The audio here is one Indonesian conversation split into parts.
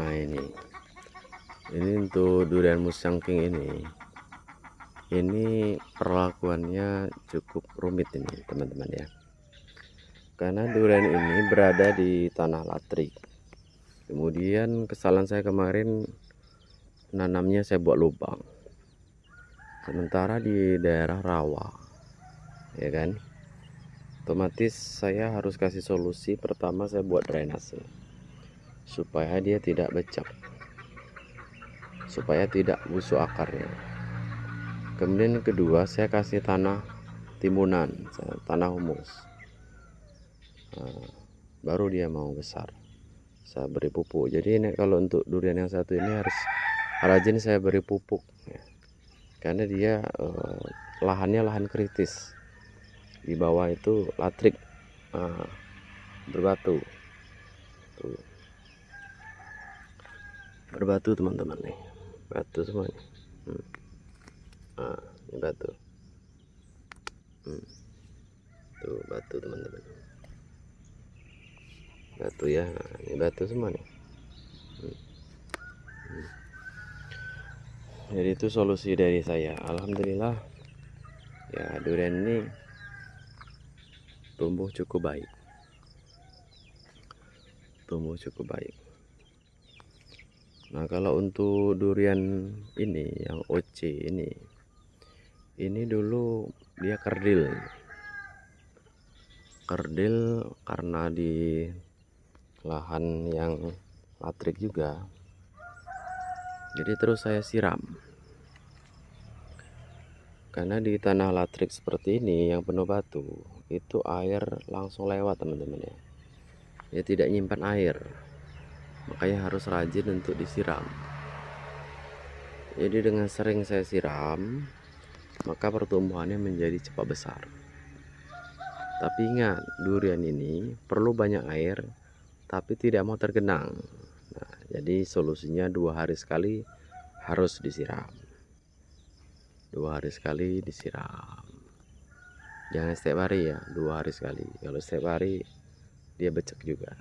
Nah, ini untuk durian musangking ini perlakuannya cukup rumit ini teman-teman ya, karena durian ini berada di tanah latrik. Kemudian kesalahan saya kemarin, nanamnya saya buat lubang, sementara di daerah rawa ya kan, otomatis saya harus kasih solusi. Pertama, saya buat drainase supaya dia tidak becek, supaya tidak busuk akarnya. Kemudian kedua, saya kasih tanah timbunan, tanah humus. Nah, baru dia mau besar, saya beri pupuk. Jadi ini kalau untuk durian yang satu ini harus rajin saya beri pupuk ya, karena dia lahannya lahan kritis, di bawah itu latrik, berbatu tuh, berbatu teman-teman nih, batu semua nih. Ini batu, tuh batu teman-teman, batu ya. Ini batu semua nih. Jadi itu solusi dari saya. Alhamdulillah ya, durian ini tumbuh cukup baik, Nah, kalau untuk durian ini yang OC ini dulu dia kerdil karena di lahan yang latrik juga, jadi terus saya siram. Karena di tanah latrik seperti ini yang penuh batu, itu air langsung lewat teman-teman ya, dia tidak nyimpan air, makanya harus rajin untuk disiram. Jadi dengan sering saya siram, maka pertumbuhannya menjadi cepat besar. Tapi ingat, durian ini perlu banyak air tapi tidak mau tergenang. Nah, jadi solusinya 2 hari sekali harus disiram. 2 hari sekali disiram. Jangan setiap hari ya, 2 hari sekali. Kalau setiap hari dia becek juga.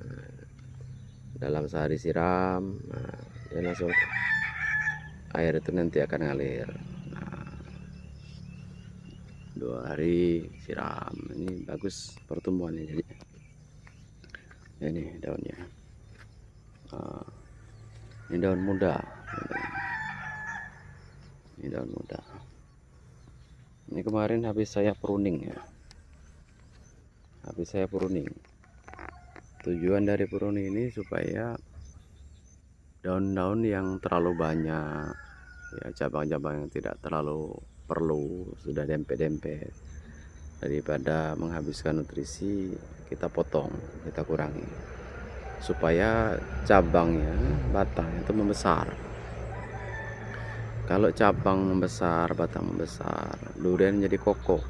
Nah, dalam sehari siram, dia langsung air itu nanti akan ngalir. 2 hari siram, ini bagus pertumbuhannya. Jadi ini daunnya, ini daun muda, ini kemarin habis saya pruning ya, tujuan dari pruning ini supaya daun-daun yang terlalu banyak ya, cabang-cabang yang tidak terlalu perlu sudah dempet-dempet, daripada menghabiskan nutrisi, kita potong, kita kurangi supaya cabangnya, batang itu membesar. Kalau cabang membesar, batang membesar, durian jadi kokoh.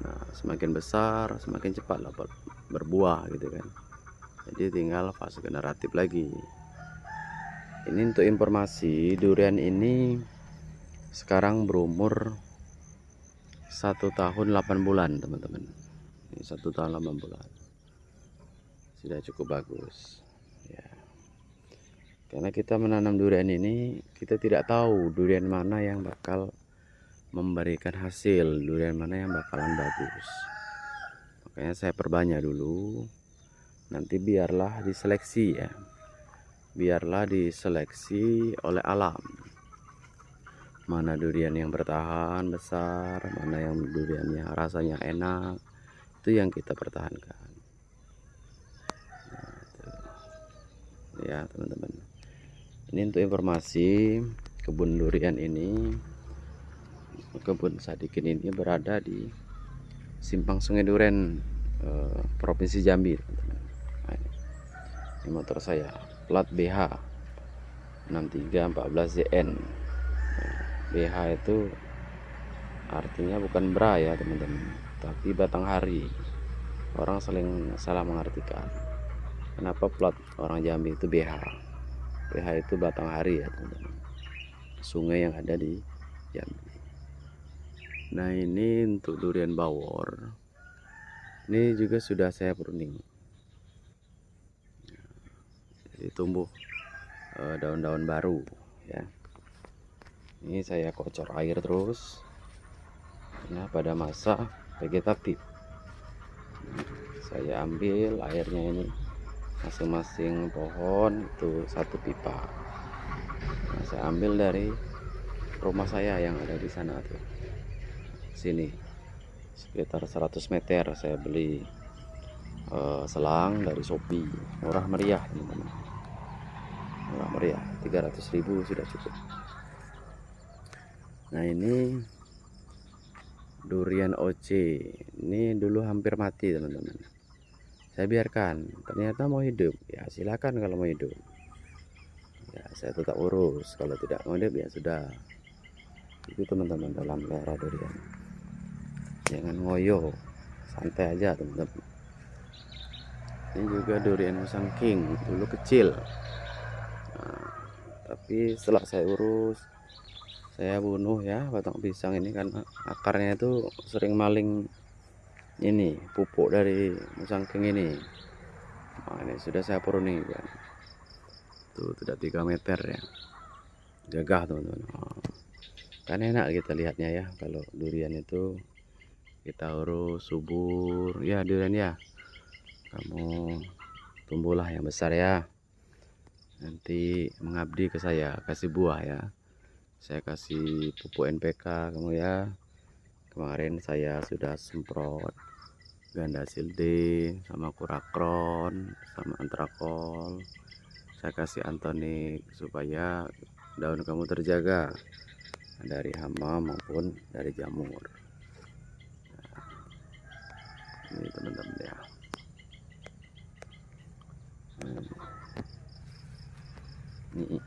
Nah, semakin besar semakin cepat dapat berbuah gitu kan. Jadi tinggal fase generatif lagi. Ini untuk informasi, durian ini sekarang berumur 1 tahun 8 bulan teman-teman. Ini 1 tahun 8 bulan, sudah cukup bagus ya. Karena kita menanam durian ini, kita tidak tahu durian mana yang bakal memberikan hasil, durian mana yang bakalan bagus. Makanya saya perbanyak dulu, nanti biarlah diseleksi ya, oleh alam, mana durian yang bertahan besar, mana yang duriannya rasanya enak, itu yang kita pertahankan. Nah, ya teman-teman, ini untuk informasi, kebun durian ini, kebun Sadikin ini berada di Simpang Sungai Duren, Provinsi Jambi teman-teman. Nah, ini motor saya, plat BH 6314ZN. BH itu artinya bukan bra ya teman-teman, tapi batang hari. Orang saling salah mengartikan. Kenapa plat orang Jambi itu BH? BH itu batang hari ya teman-teman, sungai yang ada di Jambi. Nah, ini untuk durian bawor, ini juga sudah saya pruning. jadi tumbuh daun-daun baru ya. Ini saya kocor air terus ya, pada masa vegetatif. Saya ambil airnya ini, masing-masing pohon itu 1 pipa. Nah, saya ambil dari rumah saya yang ada di sana tuh, sini sekitar 100 meter. Saya beli selang dari Shopee, murah meriah teman-teman, murah meriah, 300.000 sudah cukup. Nah, ini durian OC ini dulu hampir mati teman-teman. Saya biarkan, ternyata mau hidup ya, silakan kalau mau hidup ya, saya tetap urus. Kalau tidak mau hidup ya sudah. Itu teman-teman dalam melihara durian, jangan ngoyo, santai aja teman-teman. Ini juga durian Musang King, dulu kecil. Nah, tapi setelah saya urus, saya bunuh ya batang pisang ini karena akarnya itu sering maling ini pupuk dari Musang King ini. Nah, ini sudah saya pruning kan. Tuh sudah 3 meter ya. Gagah teman-teman. Oh, kan enak kita lihatnya ya, kalau durian itu kita urus subur ya. Durian ya, kamu tumbuhlah yang besar ya, nanti mengabdi ke saya, kasih buah ya. Saya kasih pupuk NPK kamu ya. Kemarin saya sudah semprot Gandasil D sama Kurakron sama Antrakol. Saya kasih Antonik supaya daun kamu terjaga dari hama maupun dari jamur. Nah, ini teman-teman ya. Ini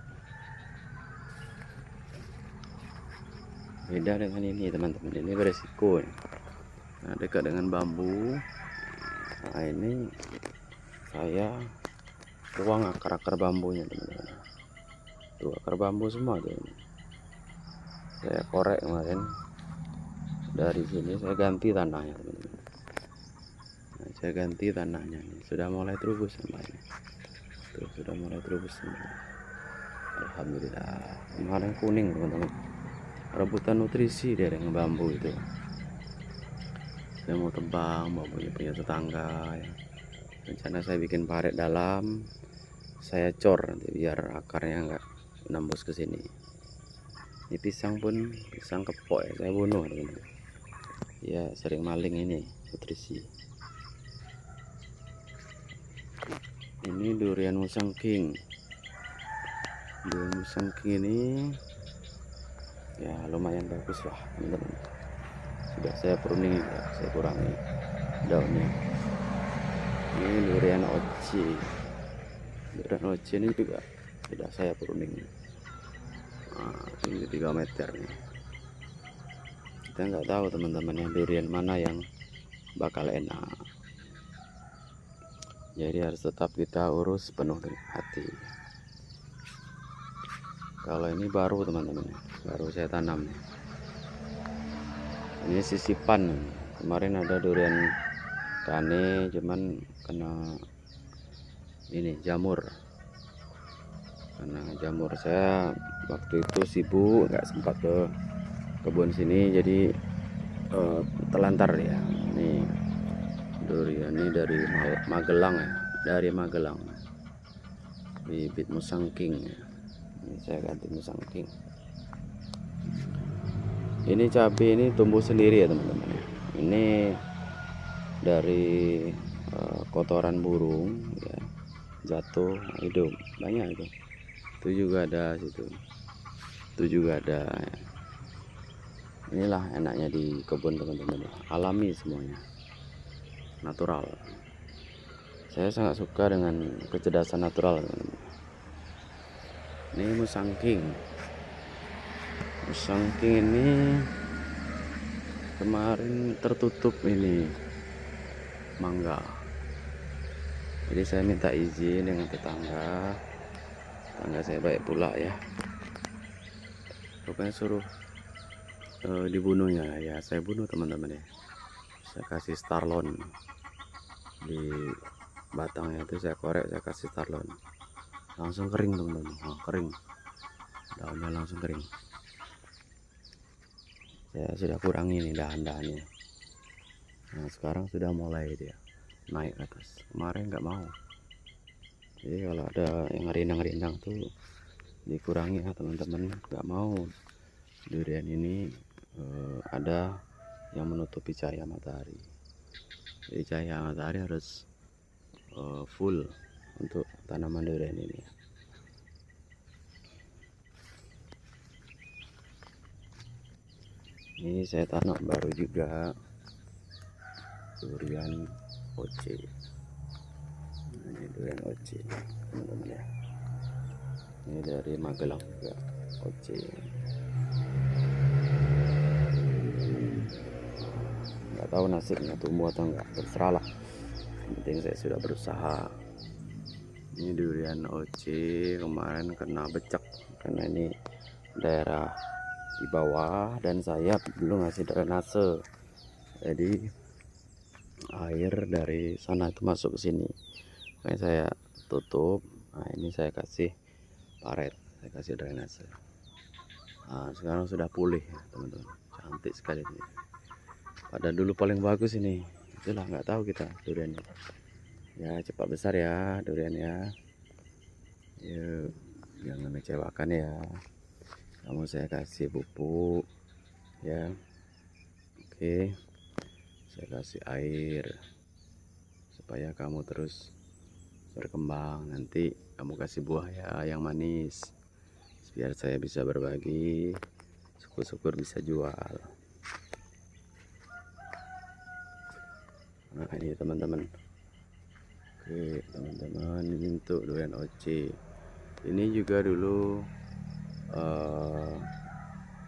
beda dengan ini teman-teman, ini beresiko. Nah, dekat dengan bambu. Nah, ini saya tuang akar-akar bambunya teman-teman. Tuh akar bambu semua tuh. Saya korek kemarin. Dari sini saya ganti tanahnya teman-teman. Nah, saya ganti tanahnya nih. Sudah mulai terubus semuanya. Tuh sudah mulai terubus teman-teman. Alhamdulillah. Kemarin kuning teman-teman, rebutan nutrisi dari bambu itu. Saya mau tebang bambunya punya tetangga ya. Rencana saya bikin parit dalam, saya cor nanti biar akarnya enggak nembus ke sini. Ini pisang pun pisang kepok ya, saya bunuh teman-teman. Ya sering maling ini nutrisi. Ini durian Musang King. Durian Musang King ini ya lumayan bagus lah teman-teman. Sudah saya pruning ya, saya kurangi daunnya. Ini durian OC. Durian OC ini juga sudah saya pruning. Nah, ini 3 meter nih. Kita nggak tahu teman-teman yang durian mana yang bakal enak. Jadi harus tetap kita urus penuh dengan hati. Kalau ini baru teman-teman, baru saya tanam. Ini sisipan. Kemarin ada durian kane, cuman kena ini jamur. Karena jamur saya waktu itu sibuk, nggak sempat ke kebun sini, jadi telantar ya. Ini durian ini dari Magelang ya, dari Magelang. Bibit Musang King ya. Ini saya ganti Musang King. Ini cabai ini tumbuh sendiri ya teman-teman. Ini dari kotoran burung ya, jatuh hidup banyak itu. Itu juga ada situ. Itu juga ada. Ya. Inilah enaknya di kebun teman-teman, alami semuanya, natural. Saya sangat suka dengan kecerdasan natural teman-teman. Ini Musang King. Musang King ini kemarin tertutup ini mangga. Jadi saya minta izin dengan tetangga saya baik pula ya. Pokoknya suruh dibunuhnya ya, saya bunuh teman-teman ya. Saya kasih starlon di batangnya itu, saya korek, saya kasih starlon. langsung kering teman-teman. Kering, daunnya langsung kering. Saya sudah kurangi nih dahan-dahannya. Nah sekarang sudah mulai dia naik ke atas. Kemarin nggak mau. Jadi kalau ada yang rindang-rindang tuh dikurangi ya teman-teman. Nggak mau durian ini ada yang menutupi cahaya matahari. Jadi cahaya matahari harus full untuk tanaman durian ini. Ini saya tanam baru juga durian oce. Nah, ini durian oce teman-teman ya. Ini dari Magelang juga oce. Nggak tahu nasibnya tumbuh atau enggak, terserah lah. Yang penting saya sudah berusaha. Ini durian oce kemarin kena becek karena ini daerah di bawah dan saya belum ngasih drainase, jadi air dari sana itu masuk ke sini, makanya saya tutup. Nah ini saya kasih paret, saya kasih drainase. Nah sekarang sudah pulih ya teman-teman, cantik sekali ini. Pada dulu paling bagus ini, itulah nggak tahu kita duriannya. Ya cepat besar ya durian ya. Yuk jangan mengecewakan ya. Kamu saya kasih pupuk ya. Oke, saya kasih air supaya kamu terus berkembang. Nanti kamu kasih buah ya yang manis, biar saya bisa berbagi, syukur-syukur bisa jual. Nah ini teman-teman. Oke teman-teman, ini untuk durian oce. Ini juga dulu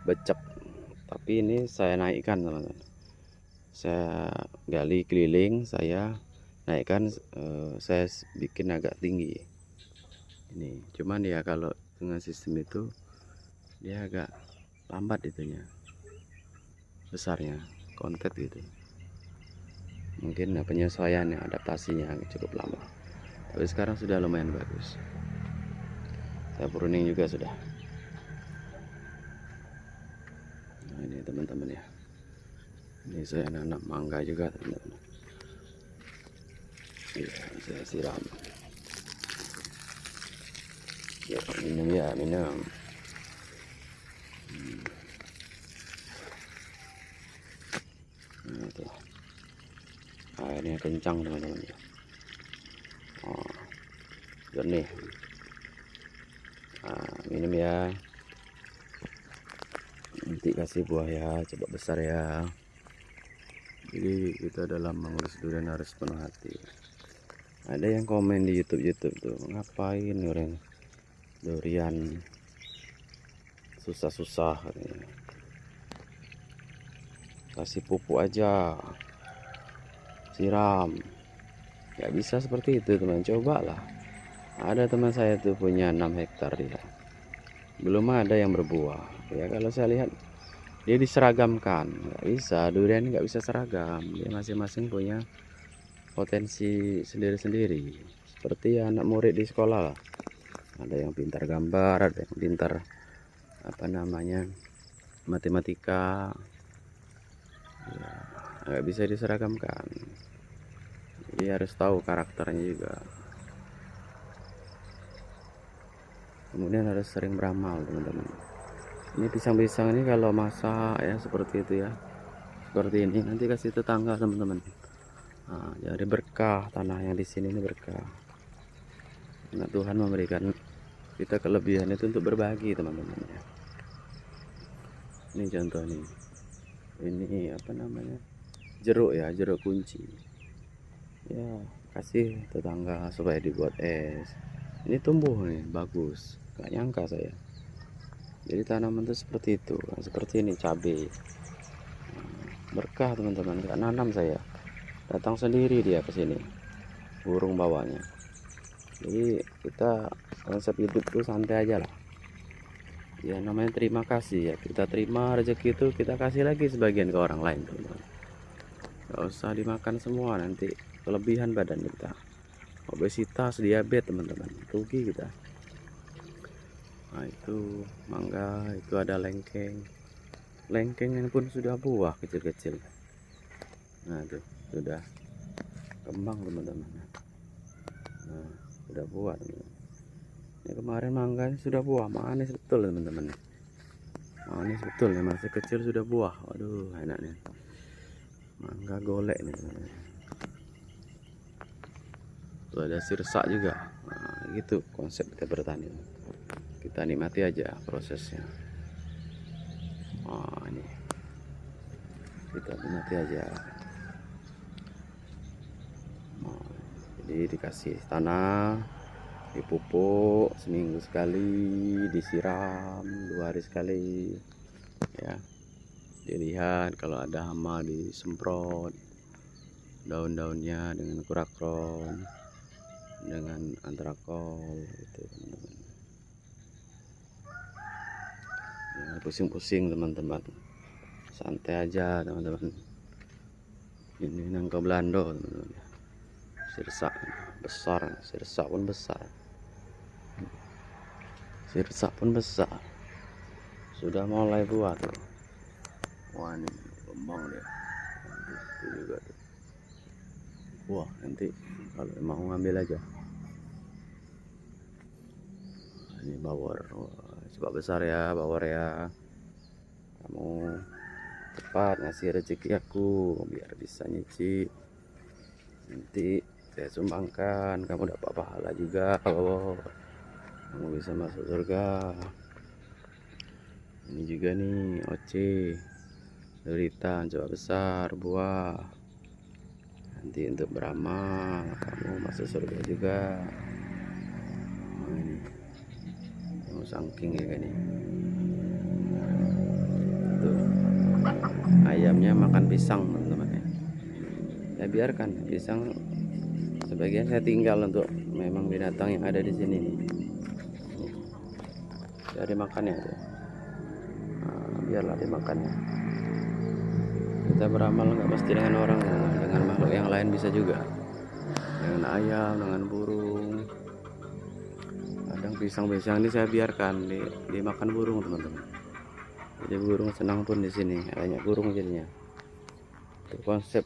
becek, tapi ini saya naikkan teman-teman. Saya gali keliling, saya naikkan, saya bikin agak tinggi. Ini cuman ya kalau dengan sistem itu dia agak lambat itunya, besarnya kontet gitu. Mungkin penyesuaiannya, adaptasinya cukup lama. Tapi sekarang sudah lumayan bagus. Saya pruning juga sudah. Nah ini teman-teman ya. Ini saya nanam mangga juga teman-teman. Ya, saya siram. Ya, minum ya, minum. Nah, itu. Airnya kencang teman-teman ya. Oh, jernih. Nah, minum ya. Nanti kasih buah ya, cepat besar ya. Jadi kita dalam mengurus durian harus penuh hati. Ada yang komen di YouTube tuh, ngapain durian susah-susah katanya. Kasih pupuk aja, siram. Gak bisa seperti itu teman, cobalah. Ada teman saya tuh punya 6 hektar dia, belum ada yang berbuah ya. Kalau saya lihat dia diseragamkan, nggak bisa, durian nggak bisa seragam, dia masing-masing punya potensi sendiri-sendiri. Seperti anak murid di sekolah lah, ada yang pintar gambar, ada yang pintar matematika ya, nggak bisa diseragamkan. Jadi harus tahu karakternya juga. Kemudian harus sering beramal teman-teman. Ini pisang-pisang ini kalau masak ya seperti itu ya, seperti ini, nanti kasih tetangga teman-teman. Nah, jadi berkah, tanah yang di sini ini berkah. Nah, Tuhan memberikan kita kelebihan itu untuk berbagi teman-teman ya. Ini contoh nih, ini jeruk ya, jeruk kunci ya, kasih tetangga supaya dibuat es. Ini tumbuh nih bagus, gak nyangka saya. Jadi tanaman itu seperti itu. Nah, seperti ini cabai, berkah teman-teman. Gak nanam saya, datang sendiri dia ke sini, burung bawanya. Jadi kita konsep hidup itu santai aja lah ya, namanya terima kasih ya. Kita terima rezeki itu, kita kasih lagi sebagian ke orang lain teman-teman. Gak usah dimakan semua, nanti kelebihan badan kita, obesitas, diabetes teman-teman, rugi kita. Nah itu mangga, itu ada lengkeng. Lengkengnya pun sudah buah kecil-kecil. Nah itu sudah kembang teman-teman. Nah sudah buah teman-teman. Ini kemarin mangga ini sudah buah, manis betul teman-teman. Manis betul nih, masih kecil sudah buah. Waduh enak nih. Mangga golek nih teman-teman. Tuh ada sirsak juga. Nah, gitu konsep kita bertani. Kita nikmati aja prosesnya. Oh, ini kita nikmati aja. Oh, jadi dikasih tanah, dipupuk seminggu sekali, disiram 2 hari sekali, ya. Dilihat kalau ada hama disemprot daun-daunnya dengan kurakron, dengan antrakol, itu teman-teman. Jangan pusing-pusing teman-teman, santai aja teman-teman. Ini nangka Belando teman-teman. Sirsak besar, sirsak pun besar, sirsak pun besar. Sudah mulai buah tuh. Wah ini kembang dia. Itu juga tuh. Wah nanti kalau mau ngambil aja. Ini bawor. Wah, coba besar ya bawor ya. Kamu cepat ngasih rezeki aku biar bisa nyicip. Nanti saya sumbangkan, kamu dapat pahala juga kalau kamu bisa masuk surga. Ini juga nih oce derita coba besar buah, nanti untuk beramal kamu masuk surga juga. Nah, ini kamu sangking ya kan nih. Tuh ayamnya makan pisang teman-teman ya. Saya biarkan pisang sebagian, saya tinggal untuk memang binatang yang ada di sini nih. Biar dimakannya tuh. Nah, biarlah dimakannya. Kita beramal nggak pasti dengan orang, dengan makhluk yang lain bisa juga, dengan ayam, dengan burung. Kadang pisang-pisang ini saya biarkan dimakan burung teman-teman. Jadi burung senang pun di sini, banyak burung jadinya. Itu konsep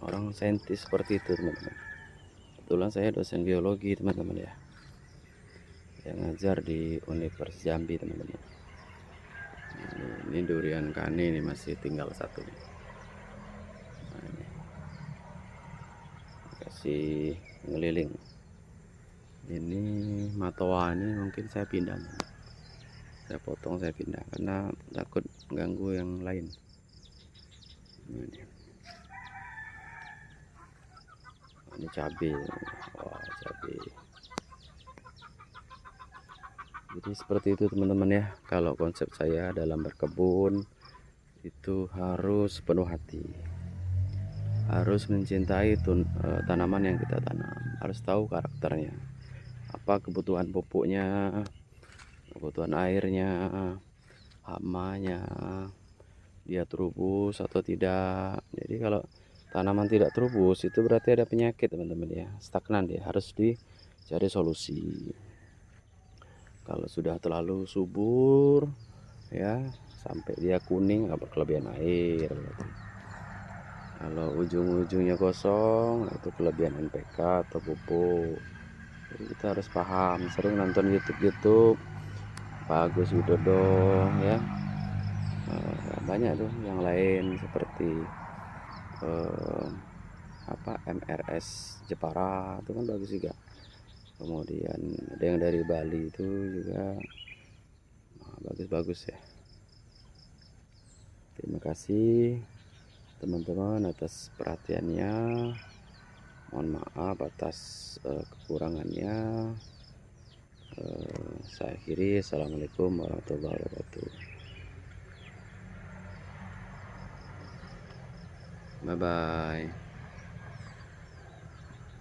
orang saintis seperti itu teman-teman. Kebetulan saya dosen biologi teman-teman ya, yang ngajar di Universitas Jambi teman-teman. Ini durian kani ini masih tinggal satu nih. Nah, ini kasih ngeliling. Ini matoa ini mungkin saya pindah, saya potong, saya pindah karena takut ganggu yang lain. Ini cabai. Wah cabai. Jadi seperti itu teman-teman ya, kalau konsep saya dalam berkebun itu harus penuh hati, harus mencintai tanaman yang kita tanam, harus tahu karakternya, apa kebutuhan pupuknya, kebutuhan airnya, hamanya, dia terubus atau tidak. Jadi kalau tanaman tidak terubus itu berarti ada penyakit teman-teman ya, stagnan, dia harus dicari solusi. Kalau sudah terlalu subur ya, sampai dia kuning apa kelebihan air. Kalau ujung-ujungnya kosong itu kelebihan NPK atau pupuk. Jadi kita harus paham, sering nonton YouTube Pak Agus Widodo ya, banyak tuh yang lain seperti MRS Jepara itu kan bagus juga. Kemudian ada yang dari Bali itu juga bagus-bagus ya. Terima kasih teman-teman atas perhatiannya. Mohon maaf atas kekurangannya. Saya akhiri. Assalamualaikum warahmatullahi wabarakatuh. Bye bye.